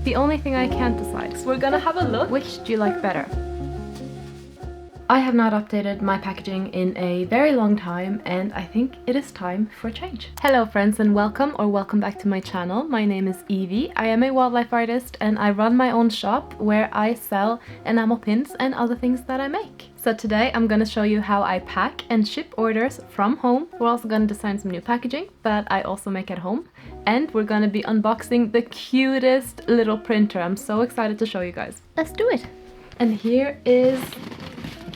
the only thing I can't decide. So we're gonna have a look. Which do you like better? I have not updated my packaging in a very long time, and I think it is time for a change. Hello friends, and welcome back to my channel. My name is Evie. I am a wildlife artist and I run my own shop where I sell enamel pins and other things that I make. So today I'm going to show you how I pack and ship orders from home. We're also going to design some new packaging that I also make at home. And we're going to be unboxing the cutest little printer. I'm so excited to show you guys. Let's do it! And here is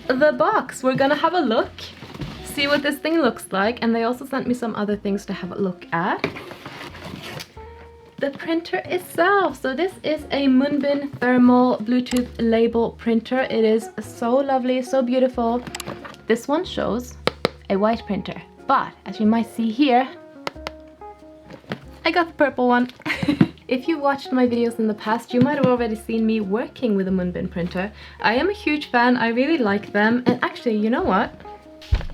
the box. We're gonna have a look, see what this thing looks like, and they also sent me some other things to have a look at. The printer itself. So this is a MunByn thermal Bluetooth label printer. It is so lovely, so beautiful. This one shows a white printer, but as you might see here, I got the purple one. If you watched my videos in the past, you might have already seen me working with a MunByn printer. I am a huge fan, I really like them, and actually, you know what?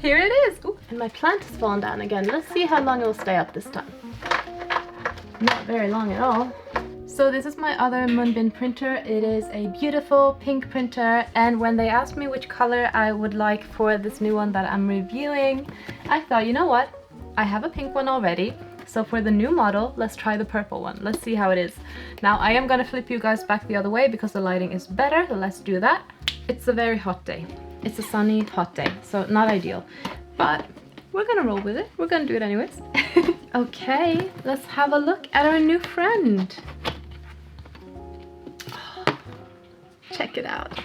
Here it is! Ooh, and my plant has fallen down again. Let's see how long it will stay up this time. Not very long at all. So this is my other MunByn printer. It is a beautiful pink printer, and when they asked me which color I would like for this new one that I'm reviewing, I thought, you know what? I have a pink one already. So for the new model, let's try the purple one. Let's see how it is. Now I am gonna flip you guys back the other way because the lighting is better. So let's do that. It's a very hot day. It's a sunny, hot day. So not ideal, but we're gonna roll with it. We're gonna do it anyways. Okay, let's have a look at our new friend. Check it out.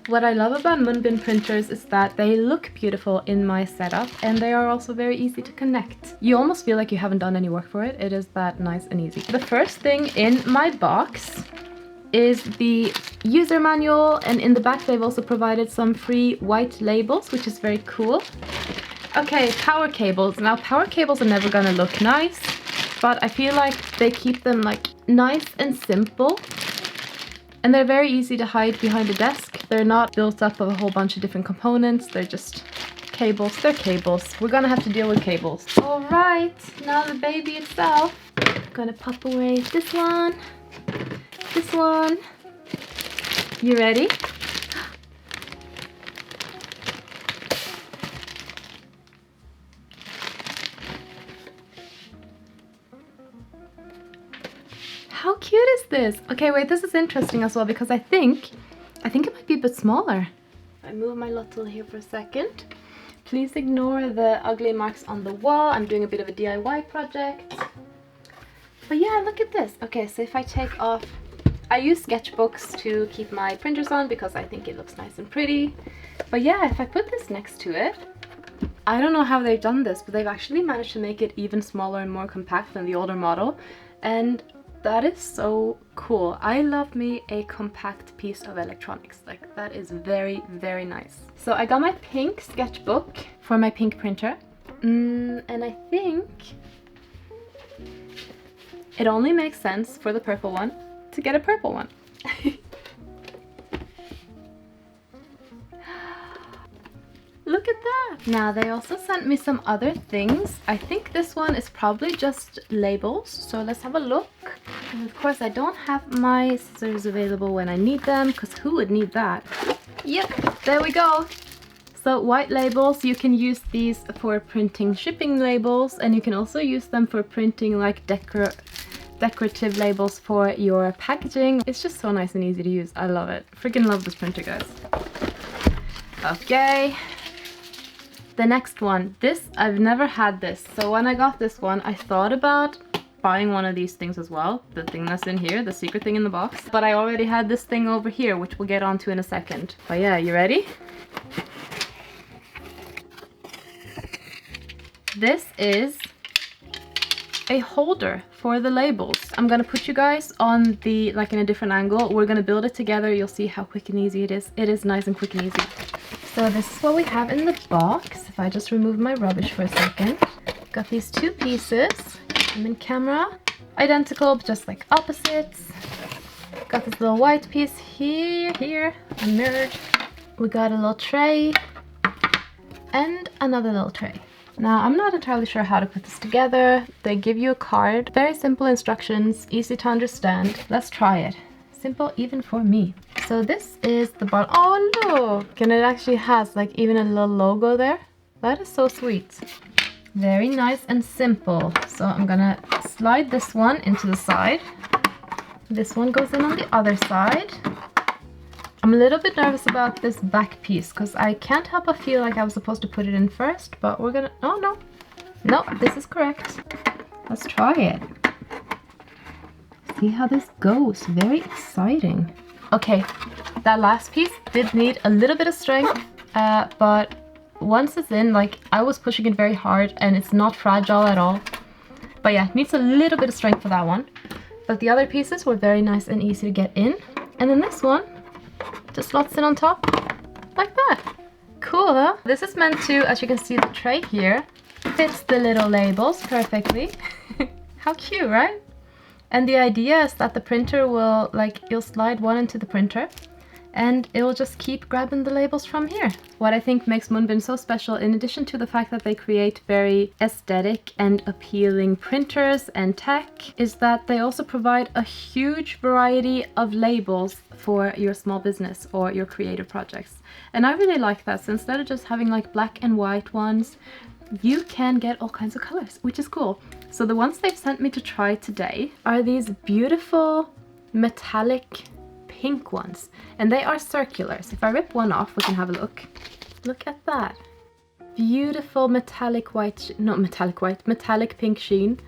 What I love about MunByn printers is that they look beautiful in my setup, and they are also very easy to connect. You almost feel like you haven't done any work for it. It is that nice and easy. The first thing in my box is the user manual, and in the back they've also provided some free white labels, which is very cool. Okay, power cables. Now power cables are never gonna look nice, but I feel like they keep them like nice and simple. And they're very easy to hide behind a desk. They're not built up of a whole bunch of different components. They're just cables. They're cables. We're gonna have to deal with cables. All right, now the baby itself. I'm gonna pop away this one, this one. You ready? How cute is this? Okay, wait, this is interesting as well because I think it might be a bit smaller. I move my Lottle here for a second. Please ignore the ugly marks on the wall. I'm doing a bit of a DIY project. But yeah, look at this. Okay, so if I take off, I use sketchbooks to keep my printers on because I think it looks nice and pretty. But yeah, if I put this next to it, I don't know how they've done this, but they've actually managed to make it even smaller and more compact than the older model. And that is so cool. I love me a compact piece of electronics. Like, that is very, very nice. So I got my pink sketchbook for my pink printer. And I think it only makes sense for the purple one to get a purple one. Look at that! Now they also sent me some other things. I think this one is probably just labels, so let's have a look. And of course I don't have my scissors available when I need them, because who would need that? Yep, there we go! So white labels, you can use these for printing shipping labels, and you can also use them for printing like decorative labels for your packaging. It's just so nice and easy to use. I love it. Freaking love this printer, guys. Okay. The next one, this, I've never had this. So when I got this one, I thought about buying one of these things as well. The thing that's in here, the secret thing in the box. But I already had this thing over here, which we'll get onto in a second. But yeah, you ready? This is a holder for the labels. I'm gonna put you guys on the, like in a different angle. We're gonna build it together. You'll see how quick and easy it is. It is nice and quick and easy. So this is what we have in the box. If I just remove my rubbish for a second. Got these two pieces. I'm in camera. Identical, but just like opposites. Got this little white piece here, and mirrored. We got a little tray and another little tray. Now, I'm not entirely sure how to put this together. They give you a card, very simple instructions, easy to understand. Let's try it. Simple even for me. So this is the bottom. Oh, look! And it actually has like even a little logo there. That is so sweet. Very nice and simple. So I'm gonna slide this one into the side. This one goes in on the other side. I'm a little bit nervous about this back piece because I can't help but feel like I was supposed to put it in first, but we're gonna, oh no. No, this is correct. Let's try it. See how this goes. Very exciting. Okay, that last piece did need a little bit of strength, but once it's in, like I was pushing it very hard and it's not fragile at all. But yeah, needs a little bit of strength for that one. But the other pieces were very nice and easy to get in. And then this one just slots in on top like that. Cool, huh? This is meant to, as you can see, the tray here fits the little labels perfectly. How cute, right? And the idea is that the printer will, like, you'll slide one into the printer and it will just keep grabbing the labels from here. What I think makes MunByn so special, in addition to the fact that they create very aesthetic and appealing printers and tech, is that they also provide a huge variety of labels for your small business or your creative projects. And I really like that. So instead of just having like black and white ones, you can get all kinds of colors, which is cool. So the ones they've sent me to try today are these beautiful metallic pink ones, and they are circular. So if I rip one off, we can have a look. Look at that. Beautiful metallic white, not metallic white, metallic pink sheen.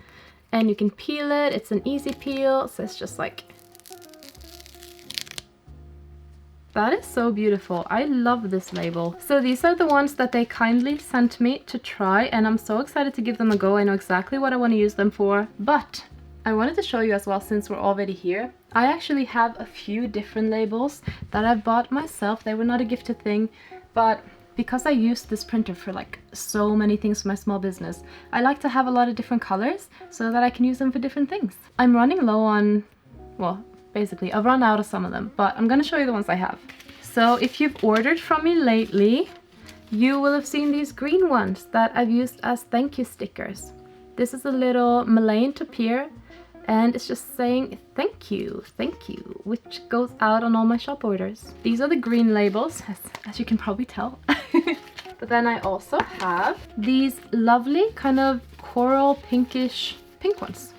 And you can peel it, it's an easy peel, so it's just like... That is so beautiful. I love this label. So these are the ones that they kindly sent me to try, and I'm so excited to give them a go. I know exactly what I want to use them for, but I wanted to show you as well, since we're already here. I actually have a few different labels that I bought myself. They were not a gifted thing, but because I use this printer for like so many things for my small business, I like to have a lot of different colors so that I can use them for different things. I'm running low on, well, basically I've run out of some of them, but I'm gonna show you the ones I have. So if you've ordered from me lately, you will have seen these green ones that I've used as thank you stickers. This is a little Malayan Tapir, and it's just saying thank you, which goes out on all my shop orders. These are the green labels, as you can probably tell. But then I also have these lovely kind of coral pinkish pink ones.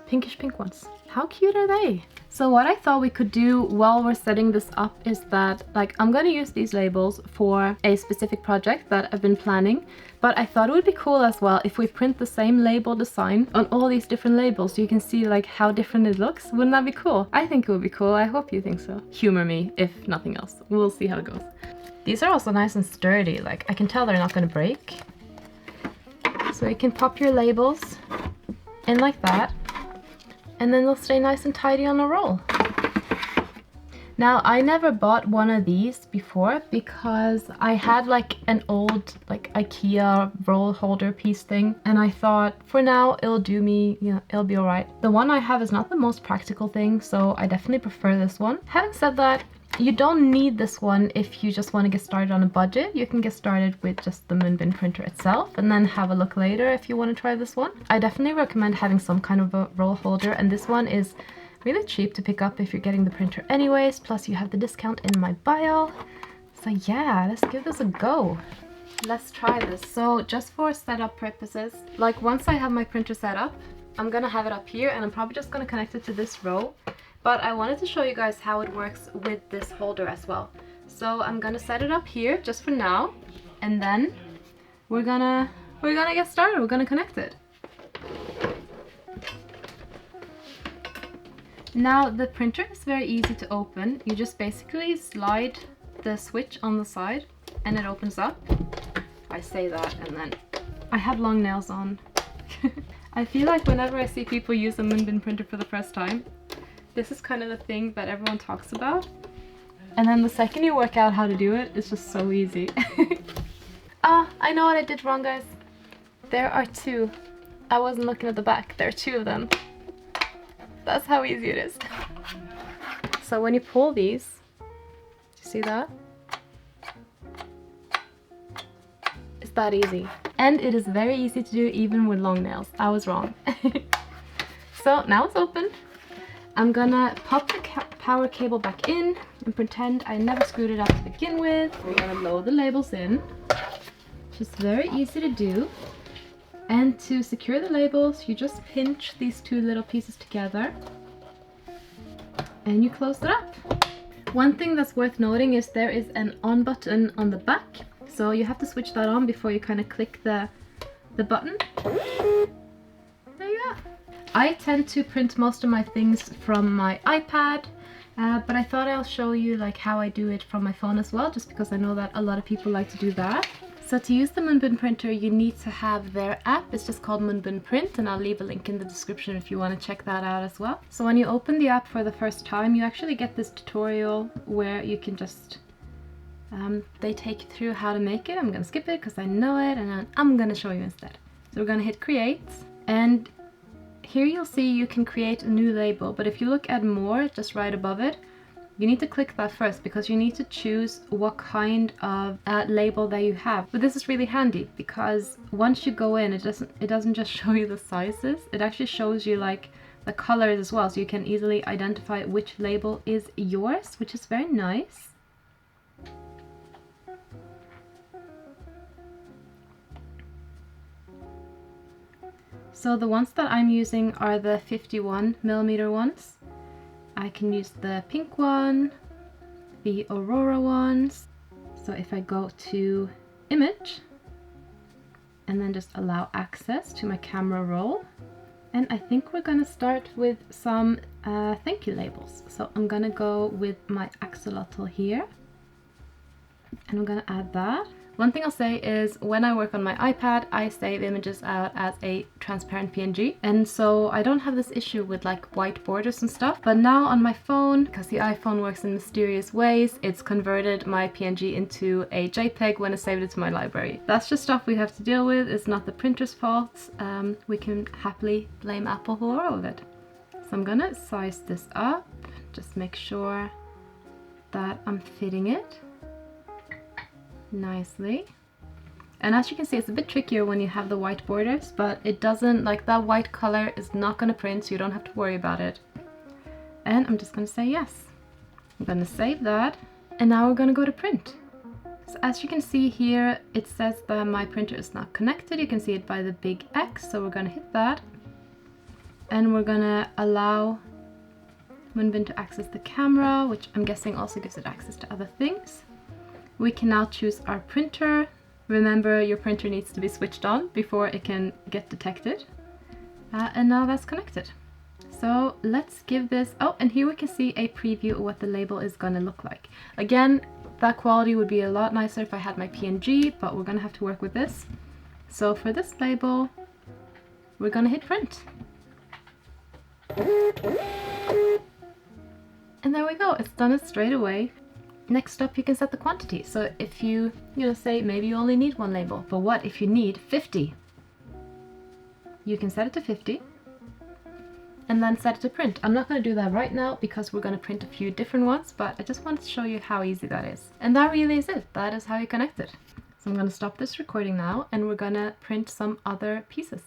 Pinkish pink ones. How cute are they? So what I thought we could do while we're setting this up is that, like, I'm gonna use these labels for a specific project that I've been planning, but I thought it would be cool as well if we print the same label design on all these different labels so you can see like how different it looks. Wouldn't that be cool? I think it would be cool. I hope you think so. Humor me, if nothing else. We'll see how it goes. These are also nice and sturdy. Like, I can tell they're not gonna break. So you can pop your labels in like that, and then they'll stay nice and tidy on a roll. Now, I never bought one of these before because I had like an old like IKEA roll holder piece thing, and I thought for now it'll do me, you know, it'll be alright. The one I have is not the most practical thing, so I definitely prefer this one. Having said that, you don't need this one if you just want to get started on a budget. You can get started with just the MunByn printer itself and then have a look later if you want to try this one. I definitely recommend having some kind of a roll holder, and this one is really cheap to pick up if you're getting the printer anyways, plus you have the discount in my bio. So yeah, let's give this a go. Let's try this. So just for setup purposes, like once I have my printer set up, I'm gonna have it up here and I'm probably just gonna connect it to this row. But I wanted to show you guys how it works with this holder as well. So I'm gonna set it up here just for now, and then we're gonna get started. We're gonna connect it. Now the printer is very easy to open. You just basically slide the switch on the side and it opens up. I say that and then I have long nails on. I feel like whenever I see people use a MunByn printer for the first time, this is kind of the thing that everyone talks about. And then the second you work out how to do it, it's just so easy. Ah, I know what I did wrong, guys. There are two. I wasn't looking at the back. There are two of them. That's how easy it is. So when you pull these, do you see that? that easy. And it is very easy to do even with long nails. I was wrong. So now it's open. I'm gonna pop the power cable back in and pretend I never screwed it up to begin with. We're gonna load the labels in. Just very easy to do. And to secure the labels, you just pinch these two little pieces together and you close it up. One thing that's worth noting is there is an on button on the back, so you have to switch that on before you kind of click the button. There you go. I tend to print most of my things from my iPad, but I thought I'll show you like how I do it from my phone as well, just because I know that a lot of people like to do that. So to use the MunByn printer, you need to have their app. It's just called MunByn Print, and I'll leave a link in the description if you want to check that out as well. So when you open the app for the first time, you actually get this tutorial where you can just, they take you through how to make it. I'm going to skip it because I know it, and then I'm going to show you instead. So we're going to hit create, and here you'll see you can create a new label, but if you look at more, just right above it, you need to click that first because you need to choose what kind of label that you have. But this is really handy because once you go in, it doesn't just show you the sizes, it actually shows you like the colors as well, so you can easily identify which label is yours, which is very nice. So the ones that I'm using are the 51mm ones. I can use the pink one, the Aurora ones. So if I go to image and then just allow access to my camera roll, and I think we're gonna start with some thank you labels. So I'm gonna go with my axolotl here and I'm gonna add that. One thing I'll say is when I work on my iPad, I save images out as a transparent PNG, and so I don't have this issue with like white borders and stuff. But now on my phone, because the iPhone works in mysterious ways, it's converted my PNG into a JPEG when I saved it to my library. That's just stuff we have to deal with. It's not the printer's fault. We can happily blame Apple for all of it. So I'm gonna size this up, just make sure that I'm fitting it nicely. And as you can see, it's a bit trickier when you have the white borders, but it doesn't, like that white color is not going to print, so you don't have to worry about it. And I'm just going to say yes. I'm going to save that, and now we're going to go to print. So as you can see here, it says that my printer is not connected. You can see it by the big X, so we're going to hit that, and we're going to allow MunByn to access the camera, which I'm guessing also gives it access to other things. We can now choose our printer. Remember, your printer needs to be switched on before it can get detected. And now that's connected. So let's give this, oh, and here we can see a preview of what the label is going to look like. Again, that quality would be a lot nicer if I had my PNG, but we're going to have to work with this. So for this label, we're going to hit print. And there we go, it's done it straight away. Next up, you can set the quantity. So if you say maybe you only need one label, but what if you need 50? You can set it to 50 and then set it to print. I'm not going to do that right now because we're going to print a few different ones, but I just wanted to show you how easy that is. And that really is it. That is how you connect it. So I'm going to stop this recording now and we're going to print some other pieces.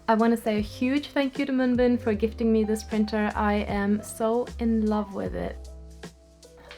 I want to say a huge thank you to MunByn for gifting me this printer. I am so in love with it.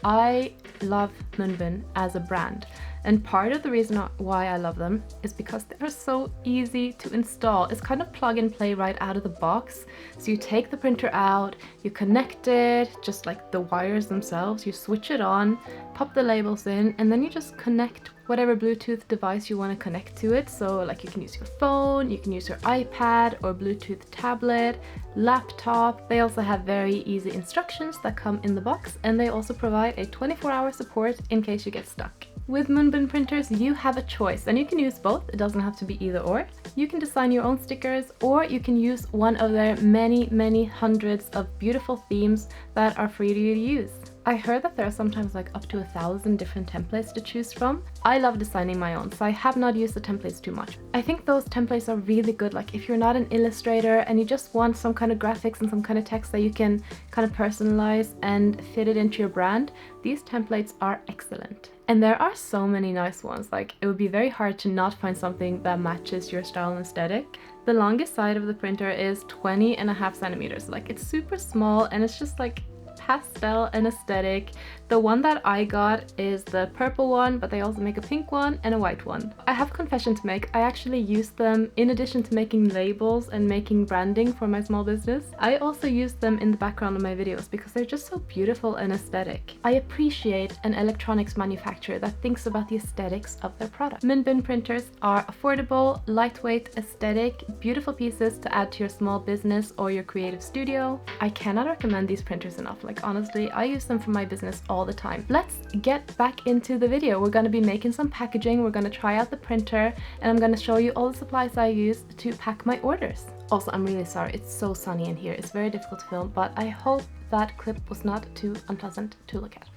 I love MunByn as a brand, and part of the reason why I love them is because they're so easy to install. It's kind of plug and play right out of the box. So you take the printer out, you connect it, just like the wires themselves, you switch it on, pop the labels in, and then you just connect whatever Bluetooth device you want to connect to it. So like you can use your phone, you can use your iPad or Bluetooth tablet, laptop. They also have very easy instructions that come in the box, and they also provide a 24-hour support in case you get stuck. With MunByn printers, you have a choice, and you can use both. It doesn't have to be either or. You can design your own stickers, or you can use one of their many hundreds of beautiful themes that are free to use. I heard that there are sometimes like up to 1,000 different templates to choose from. I love designing my own, so I have not used the templates too much. I think those templates are really good, like if you're not an illustrator and you just want some kind of graphics and some kind of text that you can kind of personalize and fit it into your brand, these templates are excellent. And there are so many nice ones, like it would be very hard to not find something that matches your style and aesthetic. The longest side of the printer is 20.5 centimeters, like it's super small and it's just like pastel and aesthetic. The one that I got is the purple one, but they also make a pink one and a white one. I have a confession to make. I actually use them in addition to making labels and making branding for my small business. I also use them in the background of my videos because they're just so beautiful and aesthetic. I appreciate an electronics manufacturer that thinks about the aesthetics of their product. MunByn printers are affordable, lightweight, aesthetic, beautiful pieces to add to your small business or your creative studio. I cannot recommend these printers enough. Like honestly, I use them for my business all the time. Let's get back into the video. We're going to be making some packaging, we're going to try out the printer, and I'm going to show you all the supplies I use to pack my orders. Also, I'm really sorry, it's so sunny in here. It's very difficult to film, but I hope that clip was not too unpleasant to look at.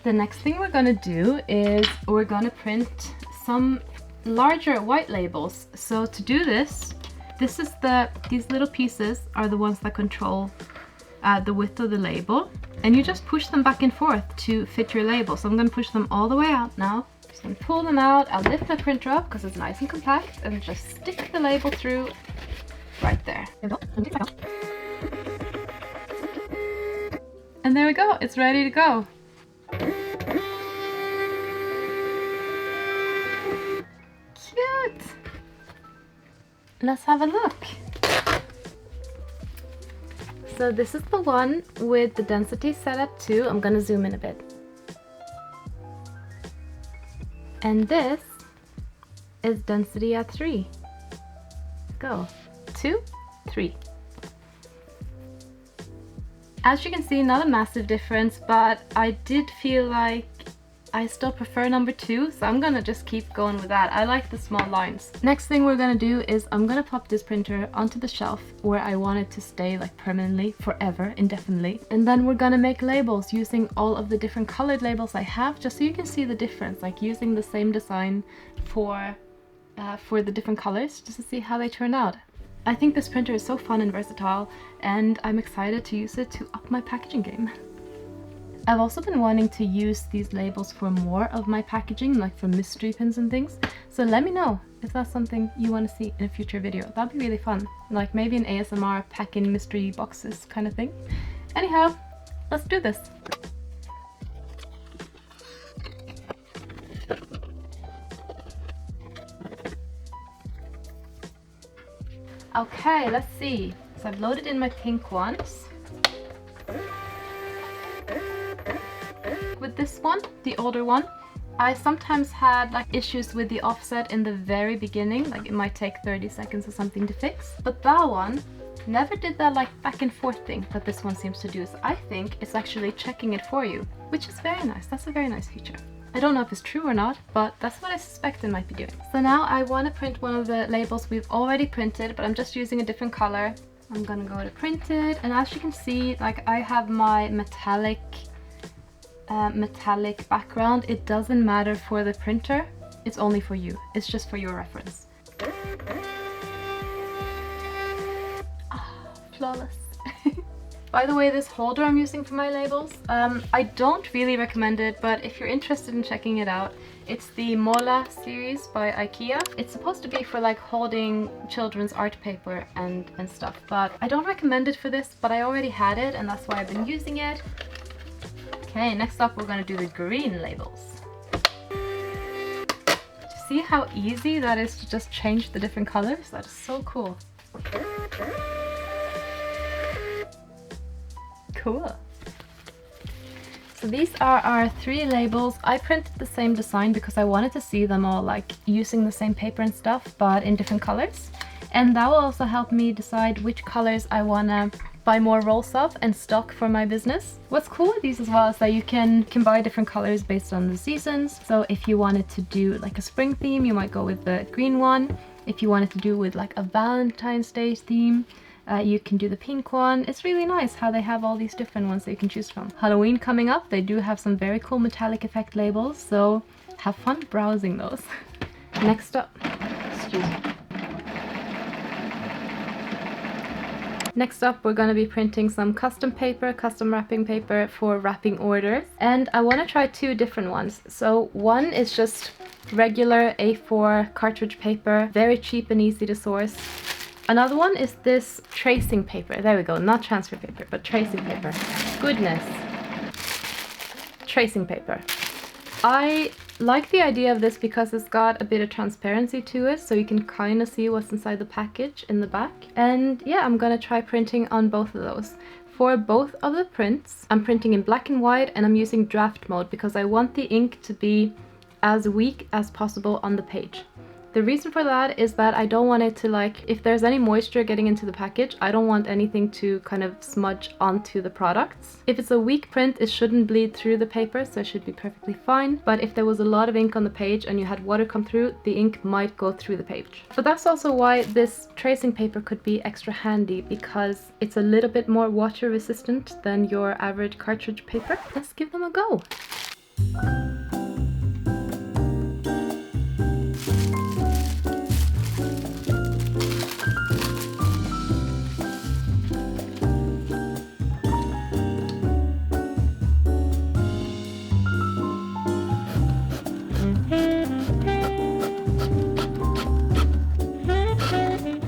The next thing we're going to do is we're going to print some larger white labels. So to do this, these little pieces are the ones that control the width of the label, and you just push them back and forth to fit your label. So I'm going to push them all the way out now. Just going to pull them out. I'll lift my printer up because it's nice and compact, and just stick the label through right there. And there we go, it's ready to go. Cute! Let's have a look. So this is the one with the density set at 2. I'm gonna zoom in a bit. And this is density at 3. Go. 2, 3. As you can see, not a massive difference, but I did feel like I still prefer number 2, so I'm gonna just keep going with that. I like the small lines. Next thing we're gonna do is I'm gonna pop this printer onto the shelf where I want it to stay like permanently, forever, indefinitely. And then we're gonna make labels using all of the different colored labels I have, just so you can see the difference, like using the same design for the different colors, just to see how they turn out. I think this printer is so fun and versatile, and I'm excited to use it to up my packaging game. I've also been wanting to use these labels for more of my packaging, like for mystery pins and things. So let me know if that's something you want to see in a future video. That'd be really fun. Like maybe an ASMR pack-in mystery boxes kind of thing. Anyhow, let's do this. Okay, let's see. So I've loaded in my pink ones. With this one, the older one, I sometimes had like issues with the offset in the very beginning, like it might take 30 seconds or something to fix. But that one never did that like back and forth thing that this one seems to do. So I think it's actually checking it for you, which is very nice. That's a very nice feature. I don't know if it's true or not, but that's what I suspect it might be doing. So now I want to print one of the labels we've already printed, but I'm just using a different color. I'm gonna go to print it, and as you can see, like I have my metallic background. It doesn't matter for the printer, it's only for you. It's just for your reference. Flawless. By the way, this holder I'm using for my labels, I don't really recommend it, but if you're interested in checking it out, it's the Mola series by IKEA. It's supposed to be for like holding children's art paper and stuff, but I don't recommend it for this, but I already had it and that's why I've been using it. Okay, next up we're gonna do the green labels. See how easy that is to just change the different colors? That is so cool. Cool. So these are our 3 labels. I printed the same design because I wanted to see them all like using the same paper and stuff, but in different colors. And that will also help me decide which colors I wanna buy more rolls of and stock for my business. What's cool with these as well is that you can buy different colors based on the seasons. So if you wanted to do like a spring theme, you might go with the green one. If you wanted to do with like a Valentine's Day theme, you can do the pink one. It's really nice how they have all these different ones that you can choose from. Halloween coming up, they do have some very cool metallic effect labels, so have fun browsing those. Next up, excuse me. Next up, we're going to be printing some custom paper, custom wrapping paper for wrapping orders. And I want to try 2 different ones. So one is just regular A4 cartridge paper, very cheap and easy to source. Another one is this tracing paper. There we go, not transfer paper, but tracing paper. Goodness. Tracing paper. I like the idea of this because it's got a bit of transparency to it, so you can kind of see what's inside the package in the back. And yeah, I'm gonna try printing on both of those. For both of the prints, I'm printing in black and white, and I'm using draft mode because I want the ink to be as weak as possible on the page. The reason for that is that I don't want it to, like, if there's any moisture getting into the package, I don't want anything to kind of smudge onto the products. If it's a weak print, it shouldn't bleed through the paper, so it should be perfectly fine. But if there was a lot of ink on the page and you had water come through, the ink might go through the page. But that's also why this tracing paper could be extra handy, because it's a little bit more water resistant than your average cartridge paper. Let's give them a go.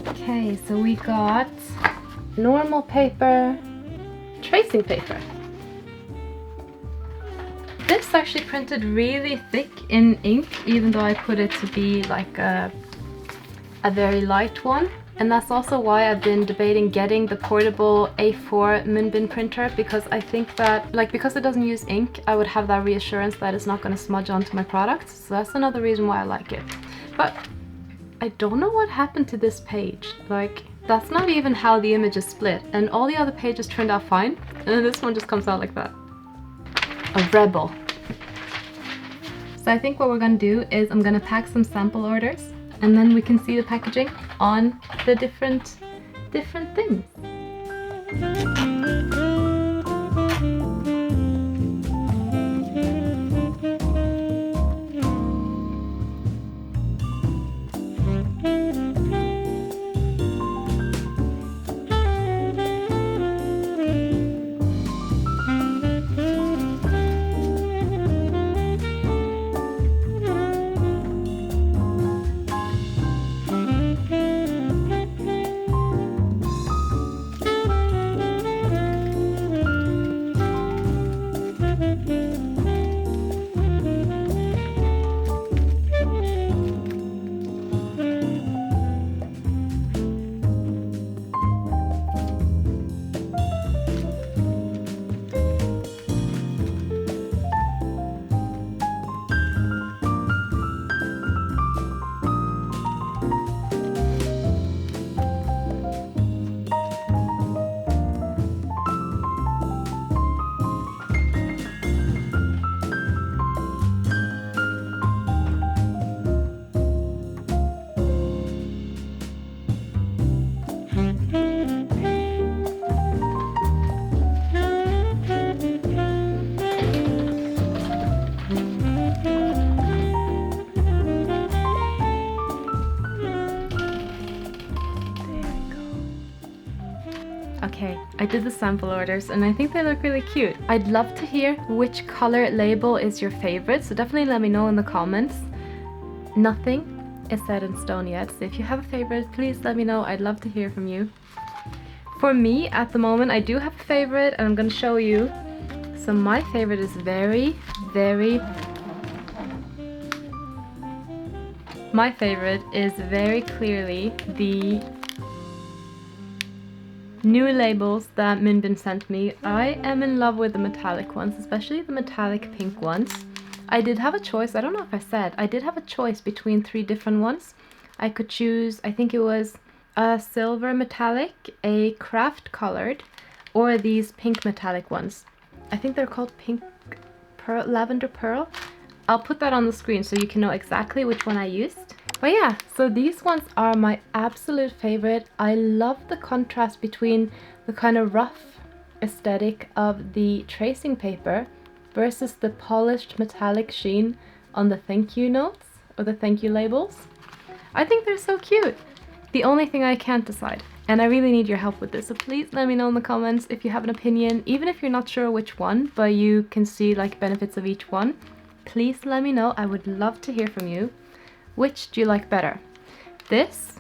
Okay, so we got normal paper, tracing paper. This actually printed really thick in ink, even though I put it to be like a very light one. And that's also why I've been debating getting the portable A4 MunByn printer, because I think that, like, because it doesn't use ink, I would have that reassurance that it's not going to smudge onto my products. So that's another reason why I like it. But I don't know what happened to this page. Like, that's not even how the image is split, and all the other pages turned out fine, and then this one just comes out like that. A rebel. So I think what we're gonna do is I'm gonna pack some sample orders, and then we can see the packaging on the different things. Okay, I did the sample orders and I think they look really cute. I'd love to hear which color label is your favorite, so definitely let me know in the comments. Nothing is set in stone yet, so if you have a favorite, please let me know. I'd love to hear from you. For me, at the moment, I do have a favorite and I'm going to show you. So my favorite is very clearly the new labels that MunByn sent me. I am in love with the metallic ones, especially the metallic pink ones. I did have a choice, I don't know if I said, I did have a choice between 3 different ones. I could choose, I think it was a silver metallic, a craft colored, or these pink metallic ones. I think they're called pink pearl, lavender pearl. I'll put that on the screen so you can know exactly which one I used. But yeah, so these ones are my absolute favorite. I love the contrast between the kind of rough aesthetic of the tracing paper versus the polished metallic sheen on the thank you notes or the thank you labels. I think they're so cute. The only thing I can't decide, and I really need your help with this, so please let me know in the comments if you have an opinion, even if you're not sure which one, but you can see like benefits of each one. Please let me know, I would love to hear from you. Which do you like better? This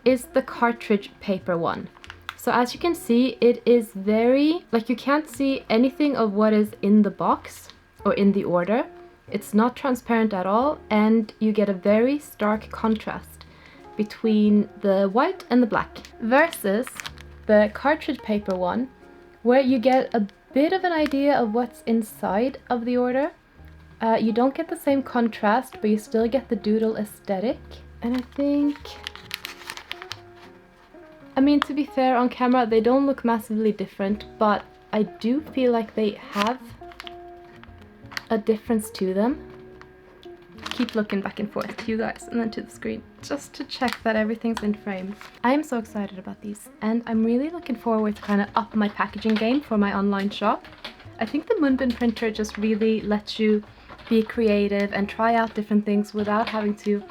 is the cartridge paper one. So as you can see, it is very, like you can't see anything of what is in the box or in the order. It's not transparent at all, and you get a very stark contrast between the white and the black. Versus the cartridge paper one, where you get a bit of an idea of what's inside of the order. You don't get the same contrast, but you still get the doodle aesthetic. And I think, I mean, to be fair, on camera they don't look massively different, but I do feel like they have a difference to them. Keep looking back and forth to you guys and then to the screen just to check that everything's in frame. I am so excited about these, and I'm really looking forward to kind of up my packaging game for my online shop. I think the MunByn printer just really lets you be creative and try out different things without having to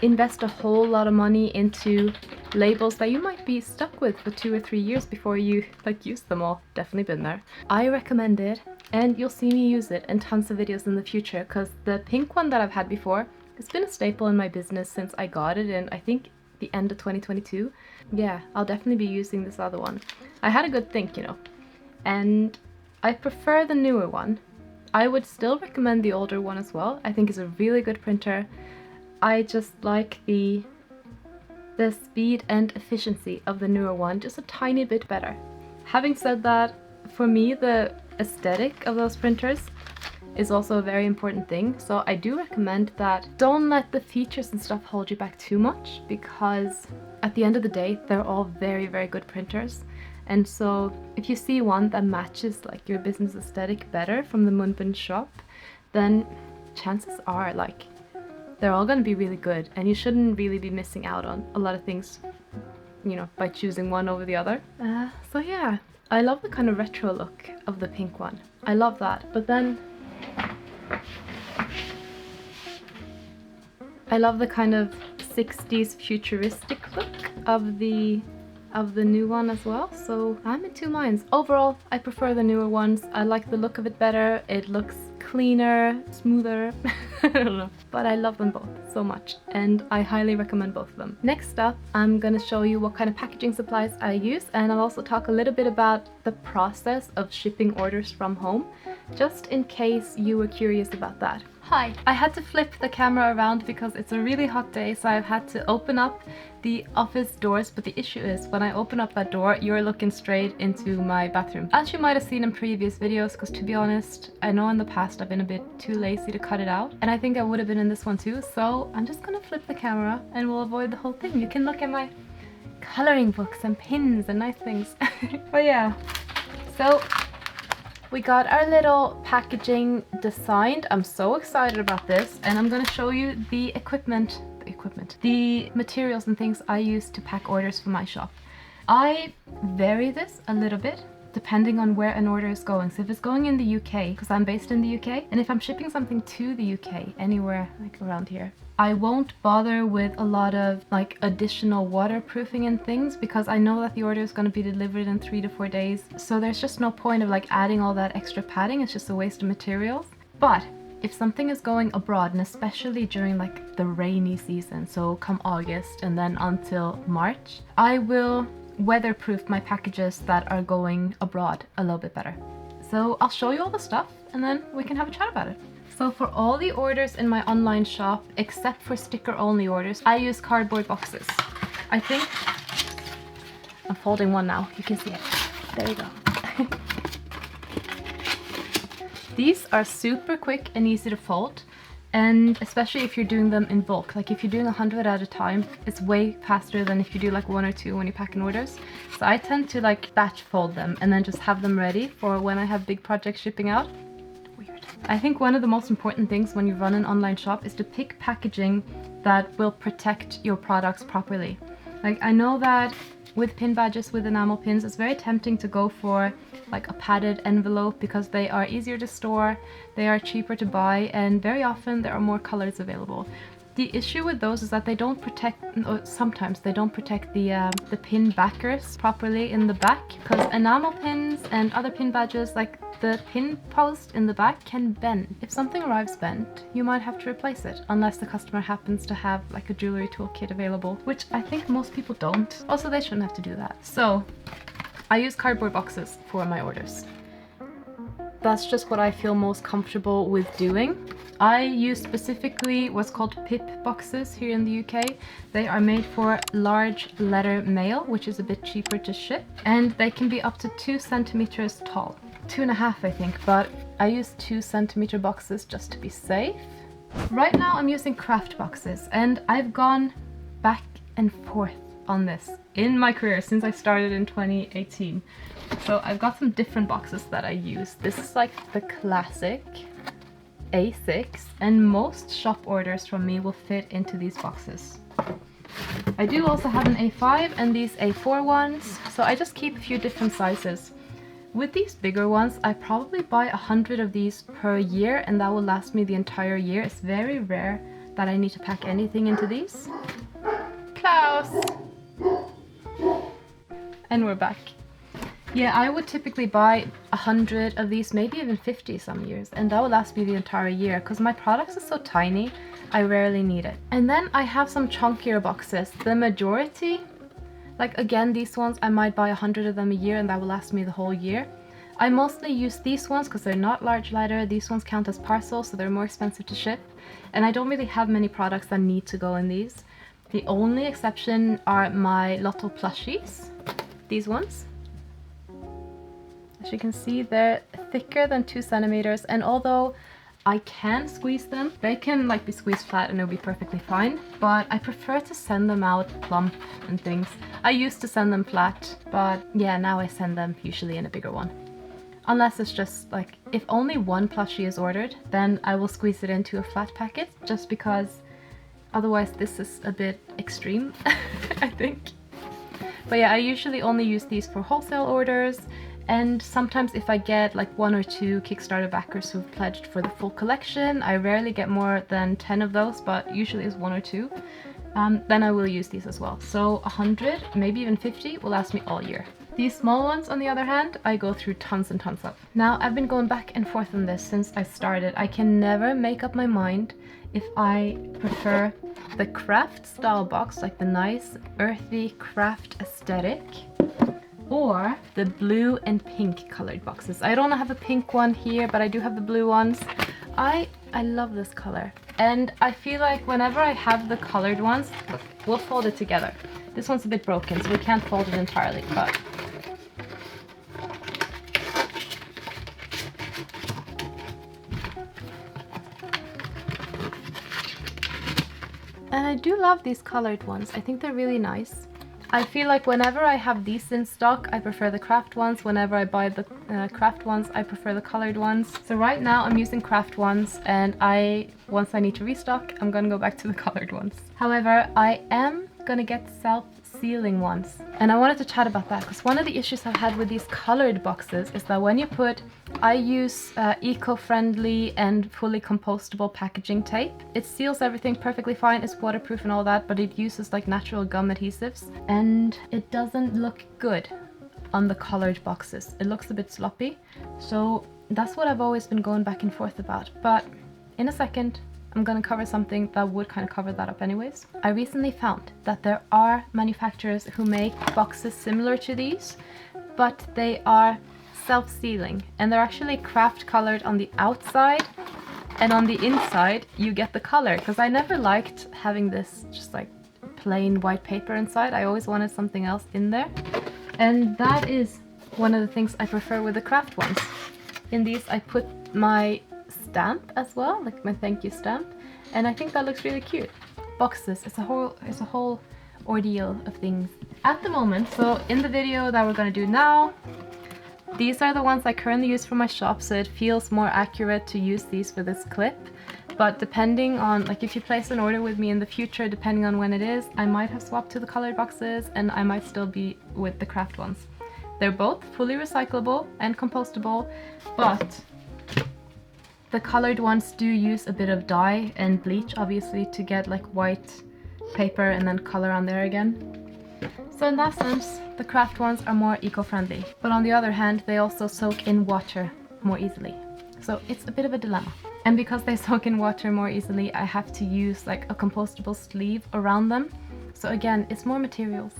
invest a whole lot of money into labels that you might be stuck with for 2 or 3 years before you like use them all. Definitely been there. I recommend it, and you'll see me use it in tons of videos in the future, because the pink one that I've had before, it's been a staple in my business since I got it in, I think, the end of 2022. Yeah, I'll definitely be using this other one. I had a good think, you know, and I prefer the newer one. I would still recommend the older one as well. I think it's a really good printer. I just like the speed and efficiency of the newer one just a tiny bit better. Having said that, for me the aesthetic of those printers is also a very important thing, so I do recommend that don't let the features and stuff hold you back too much, because at the end of the day they're all very good printers. And so if you see one that matches like your business aesthetic better from the MunByn shop, then chances are like they're all going to be really good, and you shouldn't really be missing out on a lot of things, you know, by choosing one over the other. So yeah, I love the kind of retro look of the pink one. I love that. But then I love the kind of 60s futuristic look of the new one as well. So I'm in 2 minds. Overall, I prefer the newer ones. I like the look of it better. It looks cleaner, smoother. I don't know. But I love them both so much, and I highly recommend both of them. Next up, I'm gonna show you what kind of packaging supplies I use, and I'll also talk a little bit about the process of shipping orders from home, just in case you were curious about that. Hi! I had to flip the camera around because it's a really hot day, so I've had to open up the office doors, but the issue is when I open up that door, you're looking straight into my bathroom. As you might have seen in previous videos, because to be honest, I know in the past I've been a bit too lazy to cut it out, and I think I would have been in this one too, so I'm just gonna flip the camera and we'll avoid the whole thing. You can look at my coloring books and pins and nice things. But yeah, so we got our little packaging designed. I'm so excited about this, and I'm gonna show you the materials and things I use to pack orders for my shop. I vary this a little bit depending on where an order is going. So if it's going in the UK, because I'm based in the UK, and if I'm shipping something to the UK, anywhere like around here, I won't bother with a lot of like additional waterproofing and things, because I know that the order is going to be delivered in 3 to 4 days. So there's just no point of like adding all that extra padding. It's just a waste of materials. But if something is going abroad, and especially during like the rainy season, so come August and then until March, I will weatherproof my packages that are going abroad a little bit better. So I'll show you all the stuff and then we can have a chat about it. So for all the orders in my online shop, except for sticker only orders, I use cardboard boxes. I think I'm folding one now, you can see it. There you go. These are super quick and easy to fold, and especially if you're doing them in bulk. Like if you're doing 100 at a time, it's way faster than if you do like 1 or 2 when you pack in orders. So I tend to like batch fold them and then just have them ready for when I have big projects shipping out. Weird. I think one of the most important things when you run an online shop is to pick packaging that will protect your products properly. Like I know that with pin badges, with enamel pins, it's very tempting to go for like a padded envelope because they are easier to store, they are cheaper to buy, and very often there are more colors available. The issue with those is that they don't protect, or sometimes they don't protect the pin backers properly in the back, because enamel pins and other pin badges, like the pin post in the back can bend. If something arrives bent, you might have to replace it, unless the customer happens to have like a jewelry toolkit available, which I think most people don't. Also, they shouldn't have to do that. So I use cardboard boxes for my orders. That's just what I feel most comfortable with doing. I use specifically what's called pip boxes here in the UK. They are made for large letter mail, which is a bit cheaper to ship, and they can be up to 2 centimeters tall. 2.5 I think, but I use 2 centimeter boxes just to be safe. Right now I'm using craft boxes, and I've gone back and forth on this in my career since I started in 2018. So I've got some different boxes that I use. This is like the classic A6, and most shop orders from me will fit into these boxes. I do also have an A5 and these A4 ones, so I just keep a few different sizes. With these bigger ones, I probably buy 100 of these per year, and that will last me the entire year. It's very rare that I need to pack anything into these. Klaus! And we're back. Yeah, I would typically buy 100 of these, maybe even 50 some years, and that will last me the entire year because my products are so tiny, I rarely need it. And then I have some chunkier boxes. The majority, like again these ones, I might buy 100 of them a year and that will last me the whole year. I mostly use these ones because they're not large letter. These ones count as parcels, so they're more expensive to ship, and I don't really have many products that need to go in these. The only exception are my Lotto plushies, these ones. As you can see, they're thicker than 2 centimeters, and although I can squeeze them, they can like be squeezed flat and it'll be perfectly fine, but I prefer to send them out plump and things. I used to send them flat, but yeah, now I send them usually in a bigger one. Unless it's just like, if only one plushie is ordered, then I will squeeze it into a flat packet, just because otherwise this is a bit extreme, I think. But yeah, I usually only use these for wholesale orders, and sometimes if I get like 1 or 2 Kickstarter backers who've pledged for the full collection, I rarely get more than 10 of those, but usually it's 1 or 2, then I will use these as well. So 100, maybe even 50 will last me all year. These small ones, on the other hand, I go through tons and tons of. Now, I've been going back and forth on this since I started. I can never make up my mind if I prefer the craft style box, like the nice earthy craft aesthetic, or the blue and pink colored boxes. I don't have a pink one here, but I do have the blue ones. I love this color, and I feel like whenever I have the colored ones, look, we'll fold it together. This one's a bit broken, so we can't fold it entirely, but and I do love these colored ones. I think they're really nice. I feel like whenever I have these in stock, I prefer the craft ones. Whenever I buy the craft ones, I prefer the colored ones. So right now I'm using craft ones, and once I need to restock, I'm gonna go back to the colored ones. However, I am gonna get self-sealing ones, and I wanted to chat about that because one of the issues I've had with these colored boxes is that when you put, I use eco-friendly and fully compostable packaging tape. It seals everything perfectly fine, it's waterproof and all that, but it uses like natural gum adhesives, and it doesn't look good on the colored boxes. It looks a bit sloppy, so that's what I've always been going back and forth about. But in a second, I'm gonna cover something that would kind of cover that up anyways. I recently found that there are manufacturers who make boxes similar to these, but they are self-sealing, and they're actually craft colored on the outside, and on the inside you get the color, because I never liked having this just like plain white paper inside. I always wanted something else in there, and that is one of the things I prefer with the craft ones. In these I put my stamp as well, like my thank you stamp, and I think that looks really cute. Boxes, it's a whole ordeal of things at the moment. So in the video that we're going to do now, these are the ones I currently use for my shop, so it feels more accurate to use these for this clip. But depending on, like, if you place an order with me in the future, depending on when it is, I might have swapped to the colored boxes, and I might still be with the craft ones. They're both fully recyclable and compostable, but the colored ones do use a bit of dye and bleach, obviously, to get like white paper and then color on there again. So in that sense, the craft ones are more eco-friendly. But on the other hand, they also soak in water more easily. So it's a bit of a dilemma. And because they soak in water more easily, I have to use like a compostable sleeve around them. So again, it's more materials.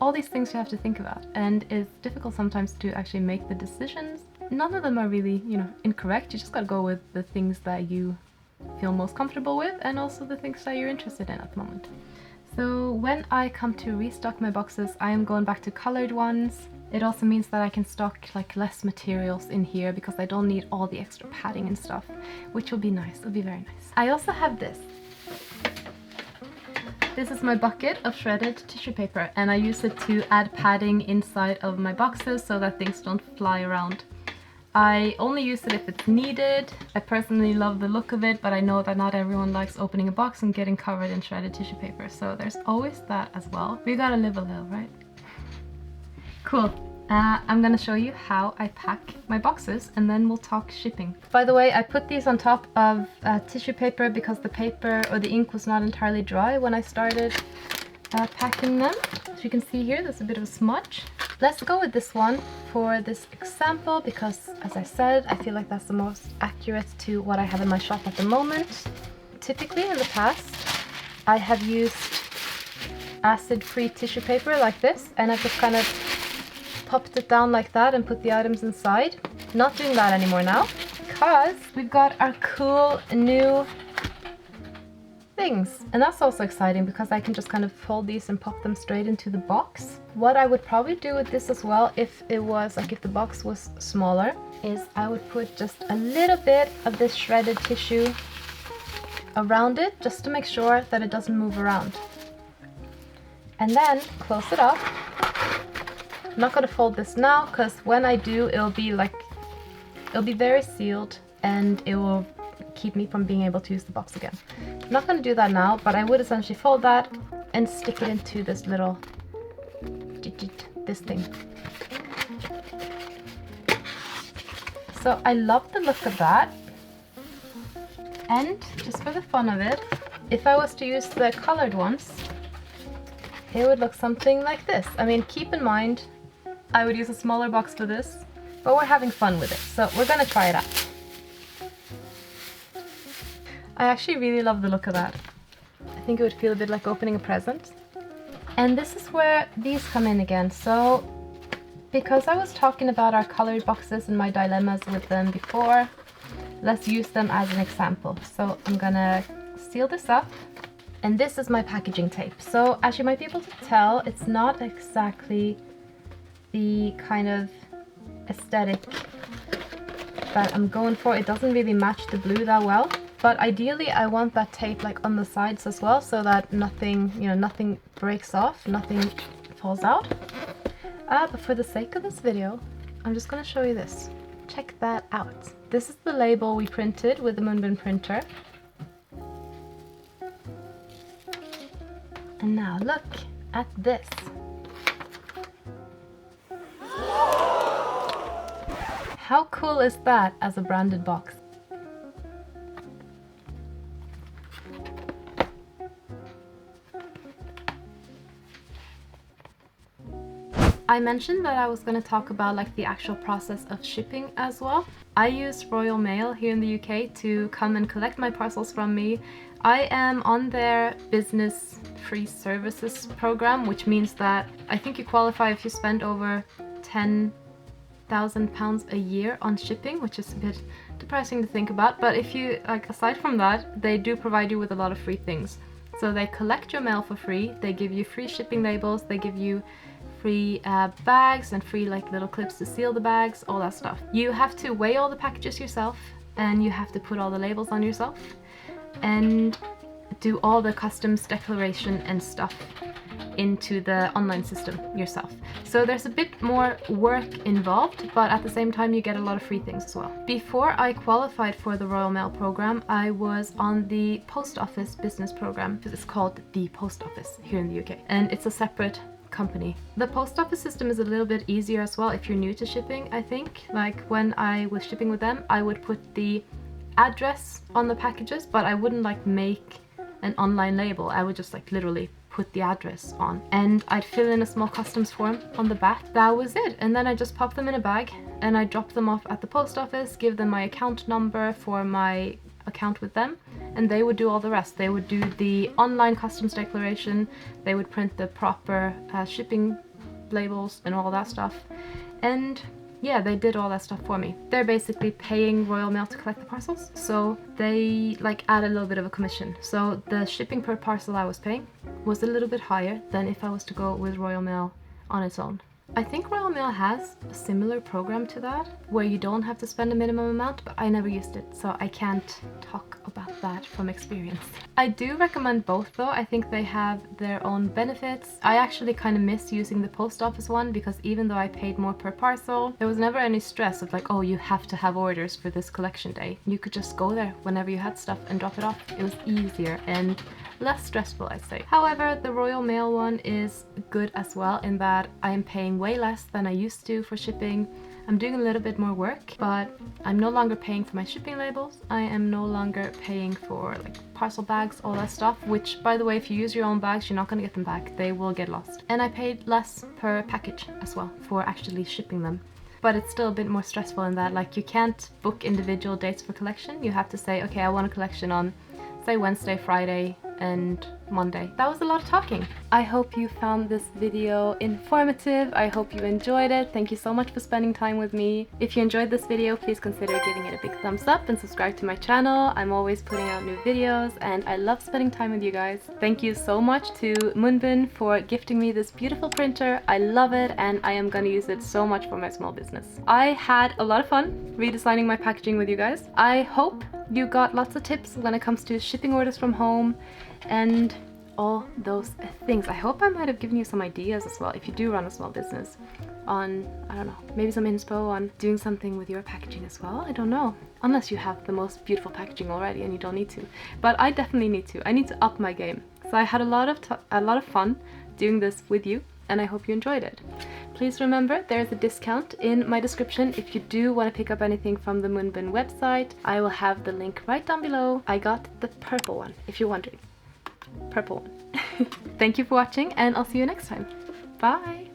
All these things you have to think about, and it's difficult sometimes to actually make the decisions. None of them are really, you know, incorrect. You just gotta go with the things that you feel most comfortable with, and also the things that you're interested in at the moment. So when I come to restock my boxes, I am going back to colored ones. It also means that I can stock like less materials in here because I don't need all the extra padding and stuff, which will be nice. It'll be very nice. I also have this. This is my bucket of shredded tissue paper, and I use it to add padding inside of my boxes so that things don't fly around. I only use it if it's needed. I personally love the look of it, but I know that not everyone likes opening a box and getting covered in shredded tissue paper, so there's always that as well. We gotta live a little, right? Cool. I'm gonna show you how I pack my boxes, and then we'll talk shipping. By the way, I put these on top of tissue paper because the paper or the ink was not entirely dry when I started packing them. As you can see here, there's a bit of a smudge. Let's go with this one for this example because, as I said, I feel like that's the most accurate to what I have in my shop at the moment. Typically in the past, I have used acid-free tissue paper like this, and I've just kind of popped it down like that and put the items inside. Not doing that anymore now because we've got our cool new things, and that's also exciting because I can just kind of fold these and pop them straight into the box. What I would probably do with this as well, if it was like if the box was smaller, is I would put just a little bit of this shredded tissue around it just to make sure that it doesn't move around, and then close it up. I'm not going to fold this now because when I do, it'll be very sealed and it will keep me from being able to use the box again. I'm not going to do that now, but I would essentially fold that and stick it into this little this thing. So I love the look of that, and just for the fun of it, if I was to use the colored ones, it would look something like this. I mean, keep in mind I would use a smaller box for this, but we're having fun with it, so we're gonna try it out. I actually really love the look of that. I think it would feel a bit like opening a present. And this is where these come in again. So because I was talking about our colored boxes and my dilemmas with them before, let's use them as an example. So I'm gonna seal this up, and this is my packaging tape. So as you might be able to tell, it's not exactly the kind of aesthetic that I'm going for. It doesn't really match the blue that well, but ideally I want that tape like on the sides as well, so that nothing, you know, nothing breaks off, nothing falls out. But for the sake of this video, I'm just gonna show you this. Check that out. This is the label we printed with the MunByn printer. And now look at this. How cool is that as a branded box? I mentioned that I was going to talk about like the actual process of shipping as well. I use Royal Mail here in the UK to come and collect my parcels from me. I am on their business free services program, which means that I think you qualify if you spend over £1,000 a year on shipping, which is a bit depressing to think about. But if you, like, aside from that, they do provide you with a lot of free things. So they collect your mail for free, they give you free shipping labels, they give you free bags and free like little clips to seal the bags, all that stuff. You have to weigh all the packages yourself, and you have to put all the labels on yourself and do all the customs declaration and stuff into the online system yourself. So there's a bit more work involved, but at the same time you get a lot of free things as well. Before I qualified for the Royal Mail program, I was on the Post Office business program. It's called the Post Office here in the UK, and it's a separate company. The post office system is a little bit easier as well if you're new to shipping, I think. Like when I was shipping with them, I would put the address on the packages, but I wouldn't like make an online label. I would just like literally put the address on, and I'd fill in a small customs form on the back. That was it. And then I just pop them in a bag and I drop them off at the post office, give them my account number for my account with them, and they would do all the rest. They would do the online customs declaration, they would print the proper shipping labels and all that stuff, and yeah, they did all that stuff for me. They're basically paying Royal Mail to collect the parcels, so they like add a little bit of a commission. So the shipping per parcel I was paying was a little bit higher than if I was to go with Royal Mail on its own. I think Royal Mail has a similar program to that, where you don't have to spend a minimum amount, but I never used it, so I can't talk about that from experience. I do recommend both though. I think they have their own benefits. I actually kind of miss using the post office one, because even though I paid more per parcel, there was never any stress of like, oh, you have to have orders for this collection day. You could just go there whenever you had stuff and drop it off. It was easier and less stressful, I'd say. However, the Royal Mail one is good as well in that I am paying way less than I used to for shipping. I'm doing a little bit more work, but I'm no longer paying for my shipping labels. I am no longer paying for like parcel bags, all that stuff, which by the way, if you use your own bags, you're not going to get them back. They will get lost. And I paid less per package as well for actually shipping them. But it's still a bit more stressful in that like you can't book individual dates for collection. You have to say, okay, I want a collection on say Wednesday, Friday, and Monday. That was a lot of talking. I hope you found this video informative. I hope you enjoyed it. Thank you so much for spending time with me. If you enjoyed this video, please consider giving it a big thumbs up and subscribe to my channel. I'm always putting out new videos and I love spending time with you guys. Thank you so much to MunByn for gifting me this beautiful printer. I love it and I am gonna use it so much for my small business. I had a lot of fun redesigning my packaging with you guys. I hope you got lots of tips when it comes to shipping orders from home and all those things. I hope I might have given you some ideas as well if you do run a small business on, I don't know, maybe some inspo on doing something with your packaging as well. I don't know, unless you have the most beautiful packaging already and you don't need to, but I definitely need to. I need to up my game. So I had a lot of fun doing this with you and I hope you enjoyed it. Please remember there is a discount in my description if you do want to pick up anything from the MunByn website. I will have the link right down below. I got the purple one if you're wondering. Purple one. Thank you for watching and I'll see you next time. Bye!